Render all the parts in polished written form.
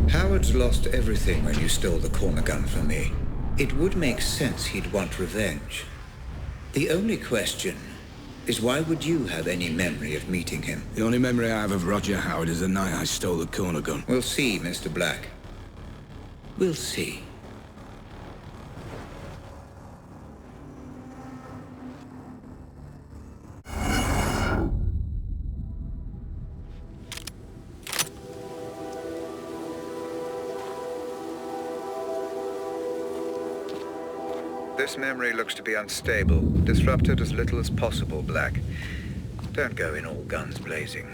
Howard's lost everything when you stole the corner gun from me. It would make sense he'd want revenge. The only question is, why would you have any memory of meeting him? The only memory I have of Roger Howard is the night I stole the corner gun. We'll see, Mr. Black. We'll see. This memory looks to be unstable. Disrupt it as little as possible, Black. Don't go in all guns blazing.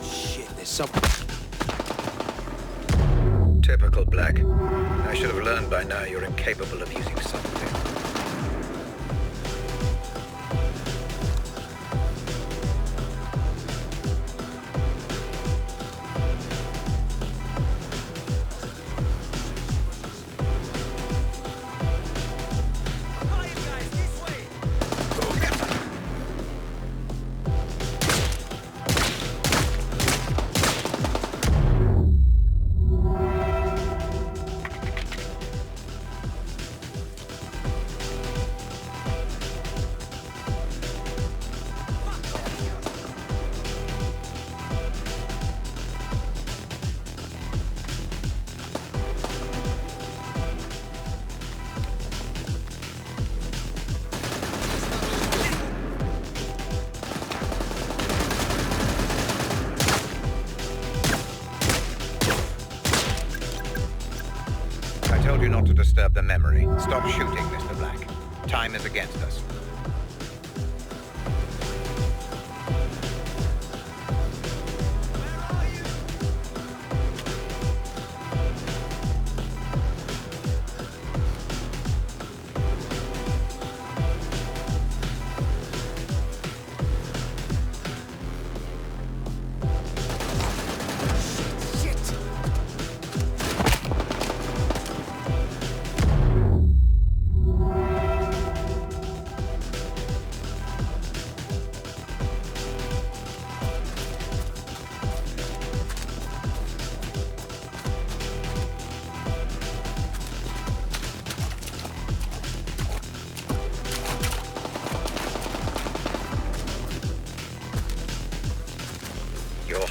Shit, there's some... Typical Black. I should have learned by now you're incapable of using something. I told you not to disturb the memory. Stop shooting, Mr. Black. Time is against us.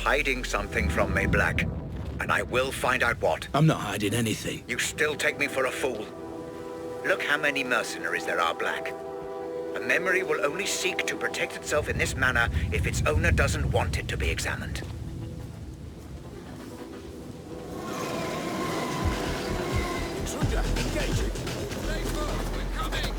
Hiding something from me, Black. And I will find out what. I'm not hiding anything. You still take me for a fool. Look how many mercenaries there are, Black. A memory will only seek to protect itself in this manner if its owner doesn't want it to be examined. Intruder, engaging. Stay firm, we're coming.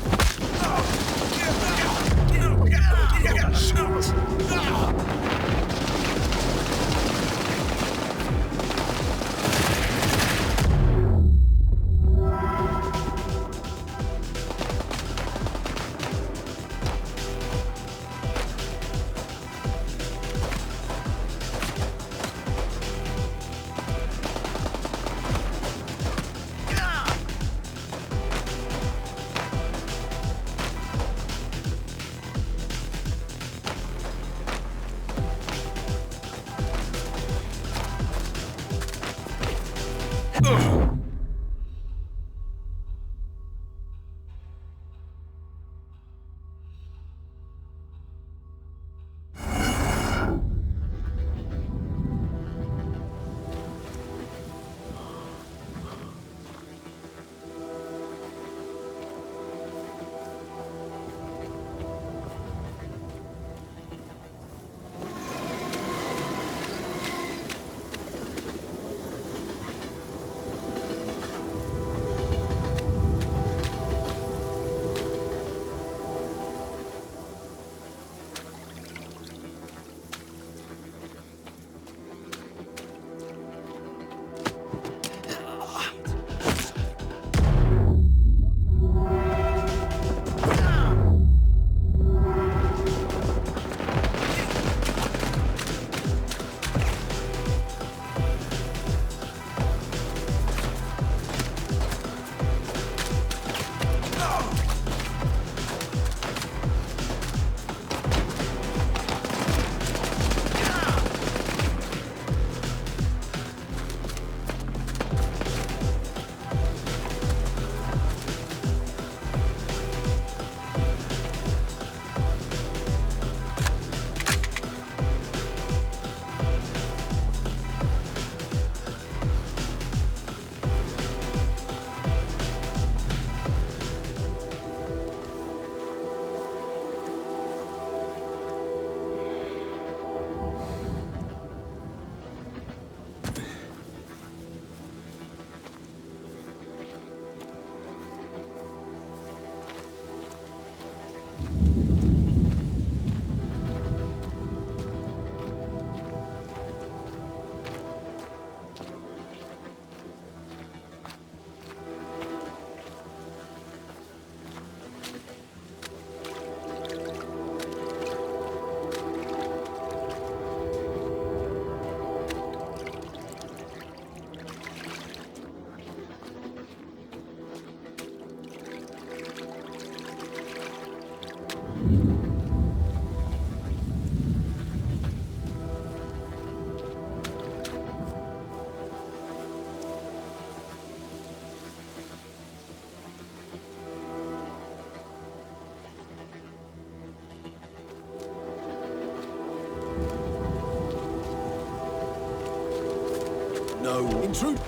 No intrude.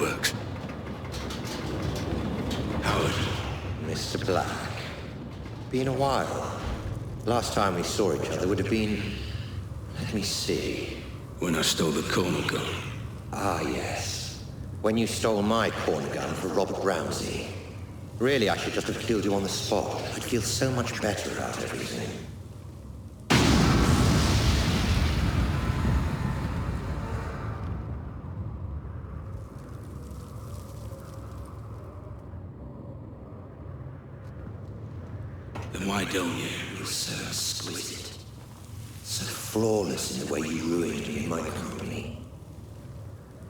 works. Howard. Mr. Black. Been a while. Last time we saw each other would have been... Let me see. When I stole the corner gun. Ah, yes. When you stole my corner gun for Robert Ramsey. Really, I should just have killed you on the spot. I'd feel so much better about everything. Then why don't you? You're so exquisite. So flawless in the way you ruined me in my company.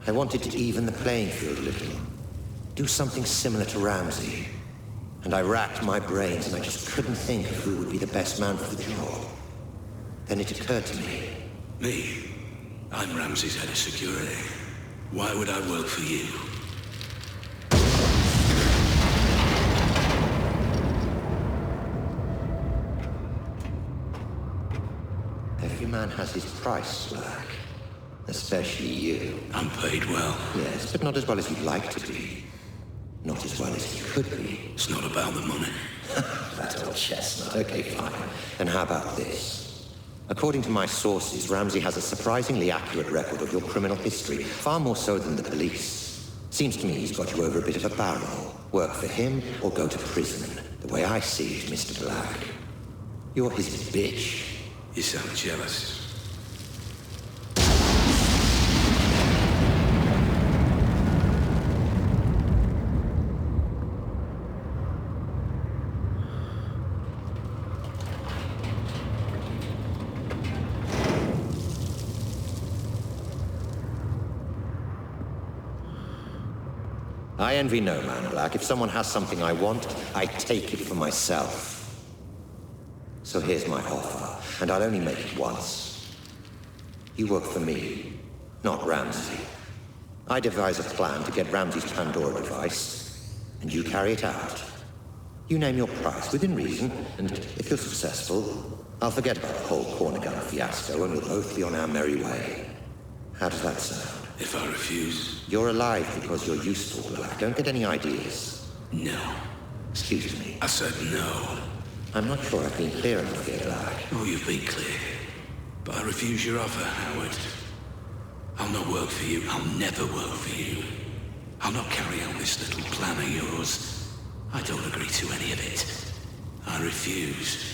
I wanted to even the playing field a little. Do something similar to Ramsey. And I racked my brains and I just couldn't think of who would be the best man for the job. Then it occurred to me. Me? I'm Ramsey's head of security. Why would I work for you? Every man has his price, Black. Especially you. I'm paid well. Yes, but not as well as you'd like to be. Not as well as you could be. It's not about the money. That old chestnut. Okay, fine. Then how about this? According to my sources, Ramsey has a surprisingly accurate record of your criminal history, far more so than the police. Seems to me he's got you over a bit of a barrel. Work for him or go to prison. The way I see it, Mr. Black. You're his bitch. You sound jealous. I envy no man, Black. If someone has something I want, I take it for myself. So here's my offer, and I'll only make it once. You work for me, not Ramsey. I devise a plan to get Ramsey's Pandora device, and you carry it out. You name your price within reason, and if you're successful, I'll forget about the whole corner gun fiasco, and we'll both be on our merry way. How does that sound? If I refuse? You're alive because you're useful, Black. Don't get any ideas. No. Excuse me. I said no. I'm not sure I've been clear enough here, Black. Oh, you've been clear. But I refuse your offer, Howard. I'll not work for you. I'll never work for you. I'll not carry out this little plan of yours. I don't agree to any of it. I refuse.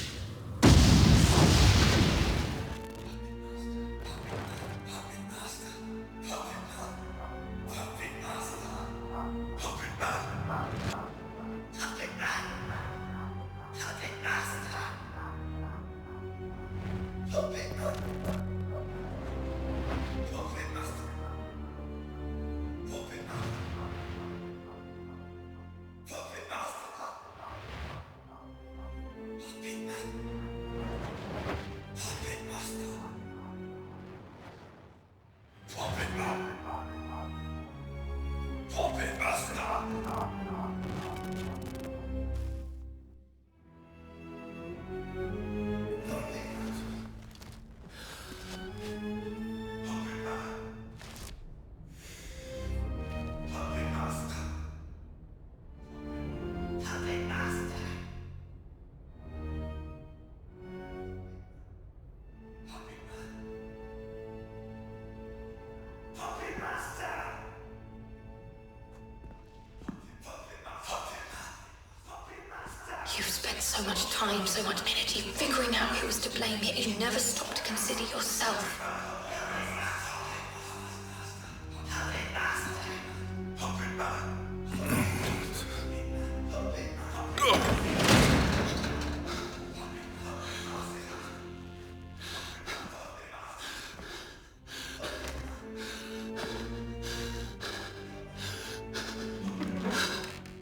You've spent so much time, so much energy figuring out who was to blame, yet you never stopped to consider yourself.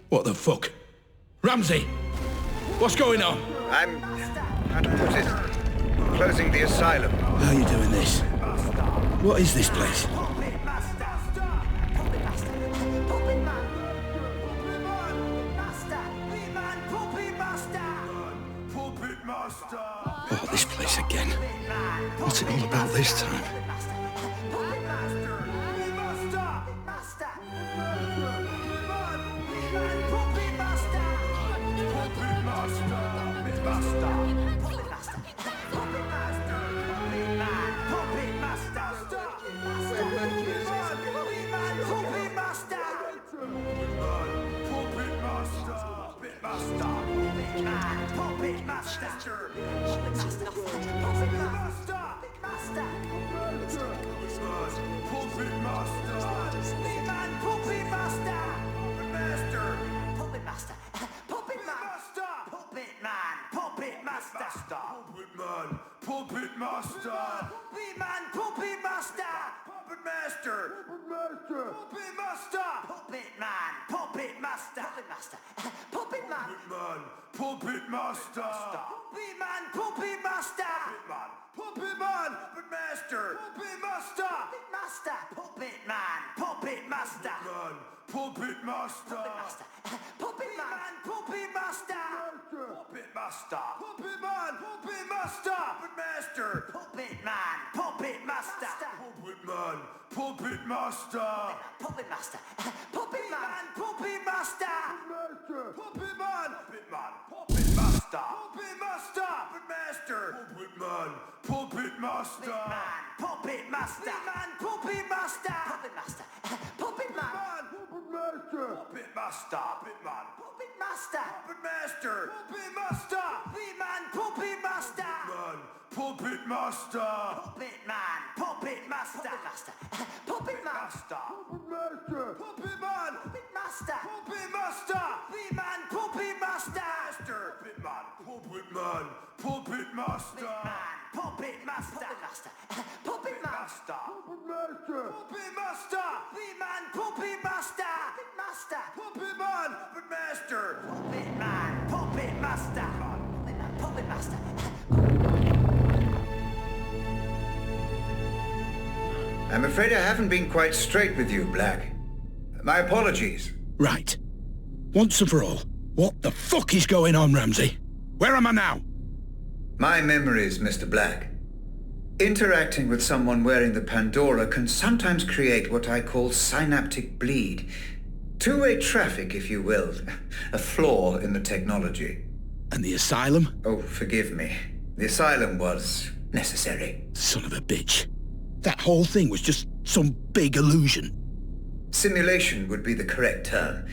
What the fuck? Ramsey! What's going on? I'm... how to put it? Closing the asylum. How are you doing this? What is this place? Oh, this place again. What's it all about this time? Puppet master. Puppet master. Puppet master. Puppet master. Big man, puppet master. Puppet master. Puppet master. Puppet man. Puppet master. Puppet man. Puppet master. Puppet man. Puppet master. Puppet master. Puppet master. Puppet man. Puppet master. Puppet master. Puppet man. Puppet master. Puppet man. Puppet master. Puppet man. Puppet master. Puppet master. Puppet man. Puppet master. Puppet master. Puppet man. Puppet master. Puppet master. Puppet man. Puppet master. Puppet master. Puppet man. Puppet master. Puppet man. Puppet master. Puppet master. Puppet man. Puppet master. Puppet man. Puppet man. Puppet master. Puppet master. Puppet master. Puppet man. Puppet master. Puppet master. Man. Puppet master. Puppet master. Puppet man. Puppet master. Puppet man. Puppet master. Puppet master. Puppet master. Puppet man. Puppet master. Puppet master. Puppet man. Puppet master. Puppet master. Puppet man. Puppet master. Puppet master. Puppet man. Puppet master. Puppet man. Puppet man. Puppet master. Puppet master. Puppet master. Puppet master. Puppet man. Puppet master. Puppet man. Puppet master. Puppet man. Puppet master. Puppet master. I'm afraid I haven't been quite straight with you, Black. My apologies. Right. Once and for all, what the fuck is going on, Ramsey? Where am I now? My memories, Mr. Black. Interacting with someone wearing the Pandora can sometimes create what I call synaptic bleed. Two-way traffic, if you will. A flaw in the technology. And the asylum? Oh, forgive me. The asylum was necessary. Son of a bitch. That whole thing was just some big illusion. Simulation would be the correct term.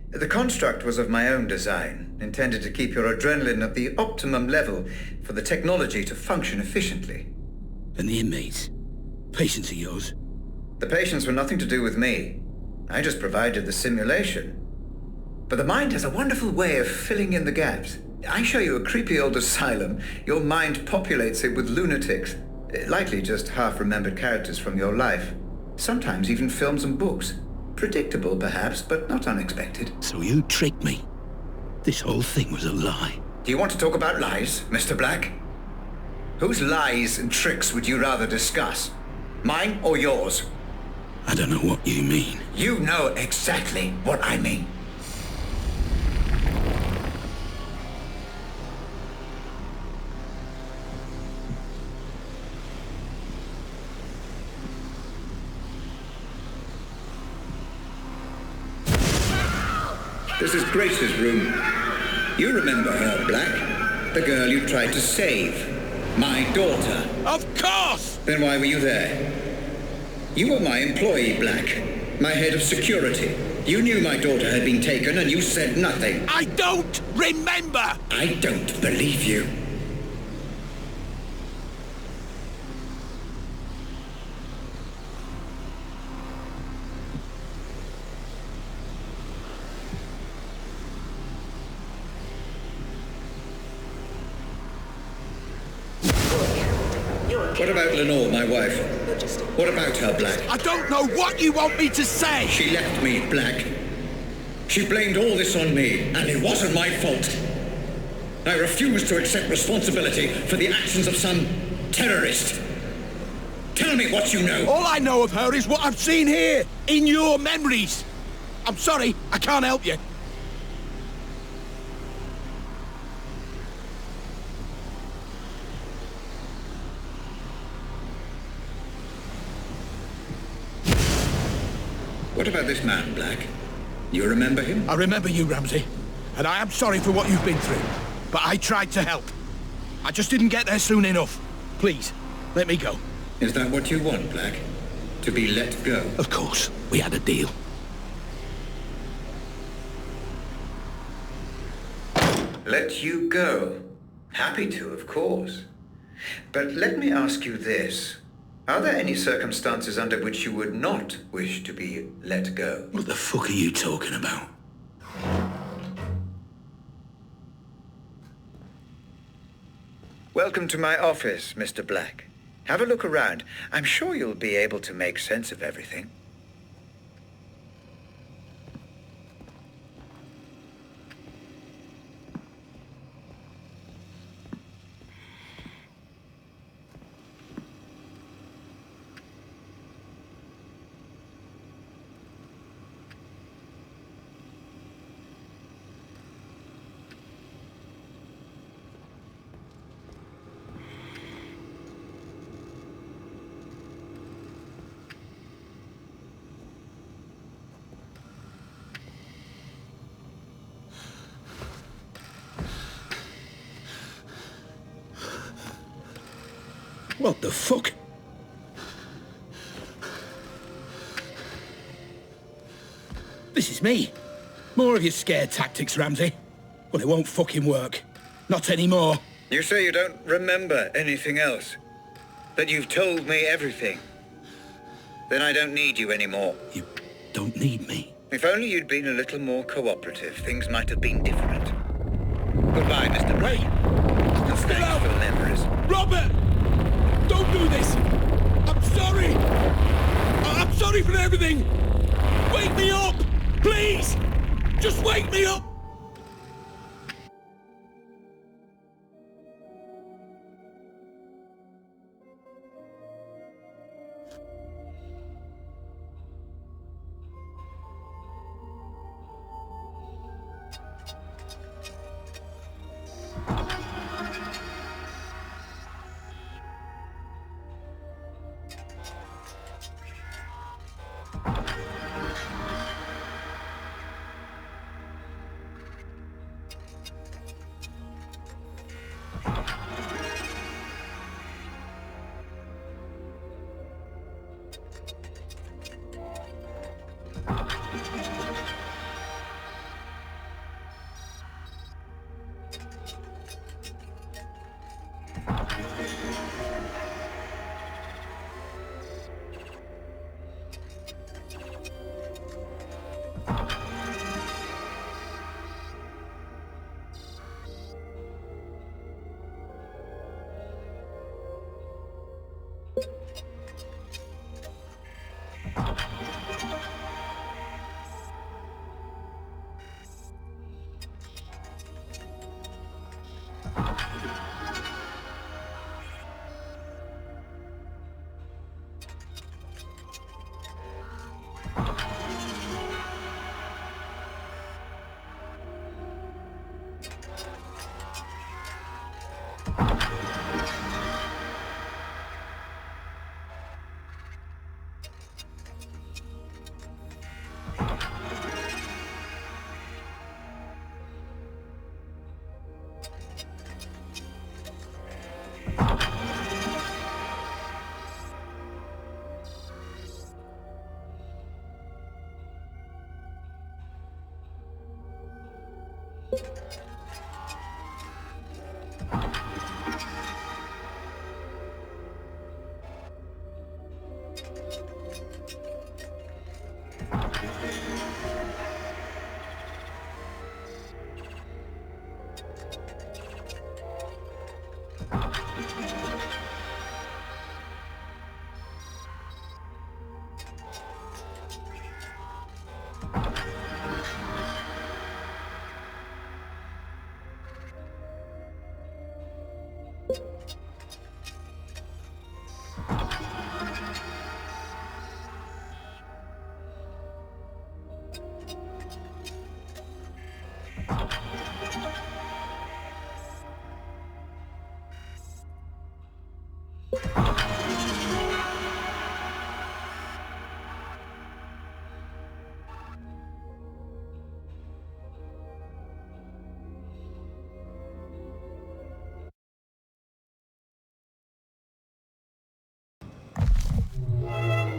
The construct was of my own design, intended to keep your adrenaline at the optimum level for the technology to function efficiently. And the inmates? Patients of yours? The patients were nothing to do with me. I just provided the simulation. But the mind has a wonderful way of filling in the gaps. I show you a creepy old asylum, your mind populates it with lunatics. Likely just half-remembered characters from your life. Sometimes even films and books. Predictable, perhaps, but not unexpected. So you tricked me. This whole thing was a lie. Do you want to talk about lies, Mr. Black? Whose lies and tricks would you rather discuss? Mine or yours? I don't know what you mean. You know exactly what I mean. This is Grace's room. You remember her, Black? The girl you tried to save. My daughter. Of course! Then why were you there? You were my employee, Black. My head of security. You knew my daughter had been taken and you said nothing. I don't remember! I don't believe you. What about Lenore, my wife? What about her, Black? I don't know what you want me to say! She left me, Black. She blamed all this on me, and it wasn't my fault. I refuse to accept responsibility for the actions of some terrorist. Tell me what you know. All I know of her is what I've seen here, in your memories. I'm sorry, I can't help you. What about this man, Black? You remember him? I remember you, Ramsey. And I am sorry for what you've been through. But I tried to help. I just didn't get there soon enough. Please, let me go. Is that what you want, Black? To be let go? Of course. We had a deal. Let you go. Happy to, of course. But let me ask you this. Are there any circumstances under which you would not wish to be let go? What the fuck are you talking about? Welcome to my office, Mr. Black. Have a look around. I'm sure you'll be able to make sense of everything. What the fuck? This is me. More of your scare tactics, Ramsey. Well, it won't fucking work. Not anymore. You say you don't remember anything else? That you've told me everything? Then I don't need you anymore. You don't need me. If only you'd been a little more cooperative, things might have been different. Goodbye, Mr. Ray. And thanks for the memories. Robert! Don't do this! I'm sorry! I'm sorry for everything! Wake me up! Please! Just wake me up!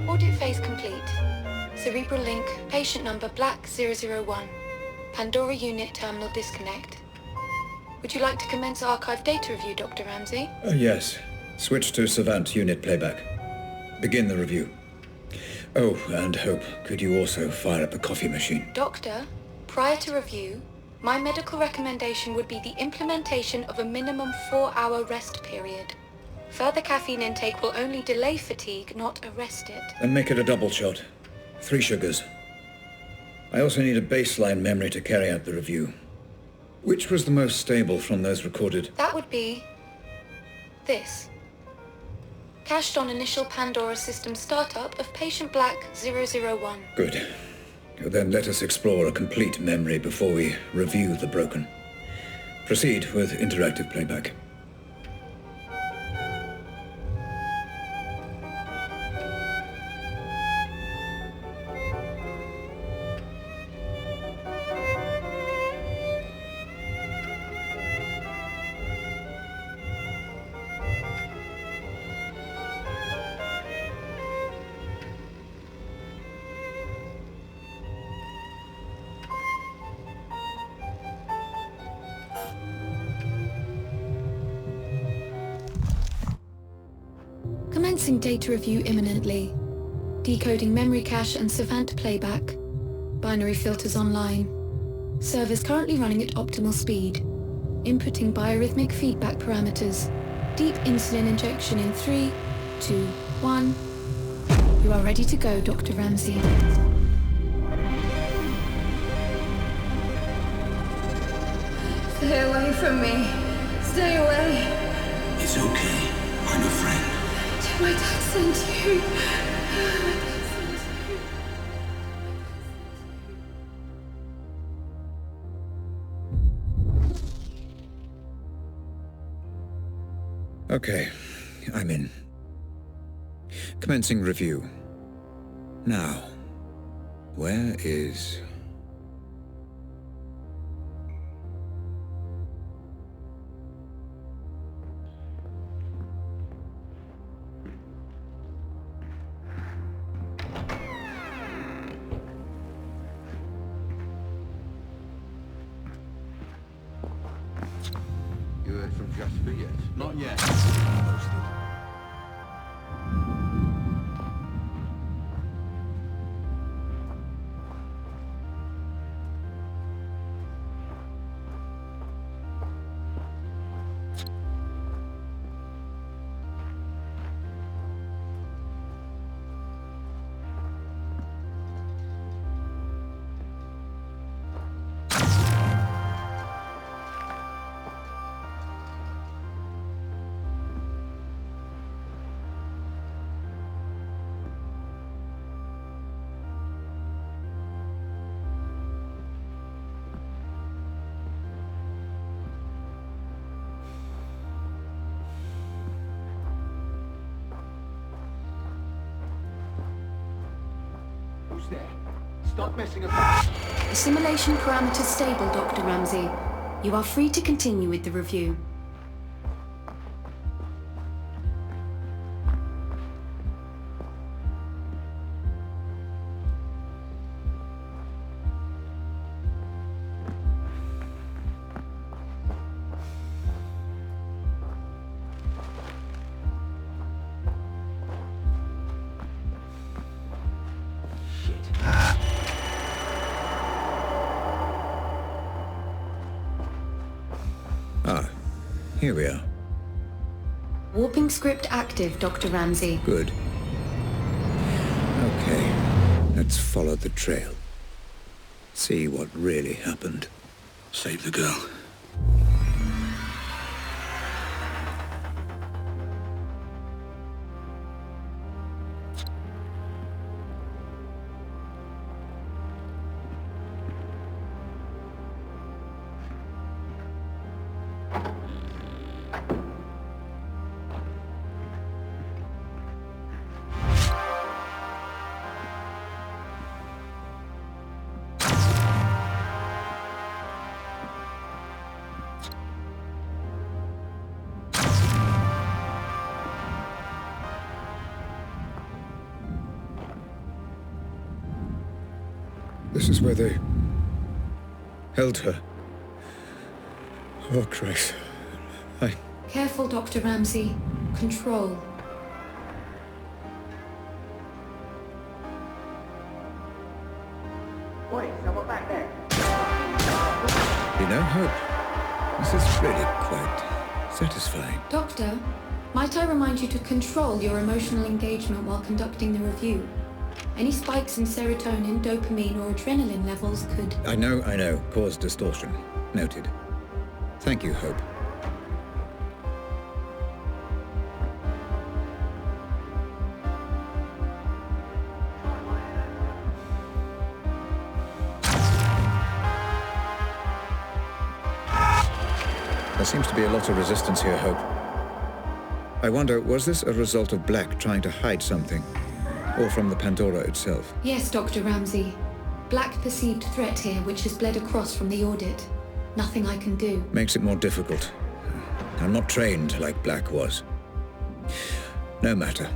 Audit phase complete. Cerebral link, patient number Black 001. Pandora unit terminal disconnect. Would you like to commence archive data review, Dr. Ramsey? Yes. Switch to Savant unit playback. Begin the review. Oh, and Hope, could you also fire up the coffee machine? Doctor, prior to review, my medical recommendation would be the implementation of a minimum 4-hour rest period. Further caffeine intake will only delay fatigue, not arrest it. Then make it a double shot. 3 sugars. I also need a baseline memory to carry out the review. Which was the most stable from those recorded? That would be this. Cached on initial Pandora system startup of patient Black 001. Good. Then let us explore a complete memory before we review the broken. Proceed with interactive playback. Commencing data review imminently. Decoding memory cache and Savant playback. Binary filters online. Servers currently running at optimal speed. Inputting biorhythmic feedback parameters. Deep insulin injection in 3, 2, 1. You are ready to go, Dr. Ramsey. Stay away from me. Stay away. It's okay. I'm a friend. Did my dad send you? Okay, I'm in. Commencing review. Now, where is... You heard from Jasper yet? Not yet. Who's there? Stop messing about. Assimilation parameters stable, Dr. Ramsey. You are free to continue with the review. Here we are. Warping script active, Dr. Ramsey. Good. Okay, let's follow the trail. See what really happened. Save the girl. This is where they held her. Oh, Christ. Careful, Dr. Ramsey. Control. Wait, someone back there. You know, Hope, this is really quite satisfying. Doctor, might I remind you to control your emotional engagement while conducting the review? Any spikes in serotonin, dopamine, or adrenaline levels could... I know. Cause distortion. Noted. Thank you, Hope. There seems to be a lot of resistance here, Hope. I wonder, was this a result of Black trying to hide something? Or from the Pandora itself? Yes, Dr. Ramsey. Black perceived threat here, which has bled across from the audit. Nothing I can do. Makes it more difficult. I'm not trained like Black was. No matter.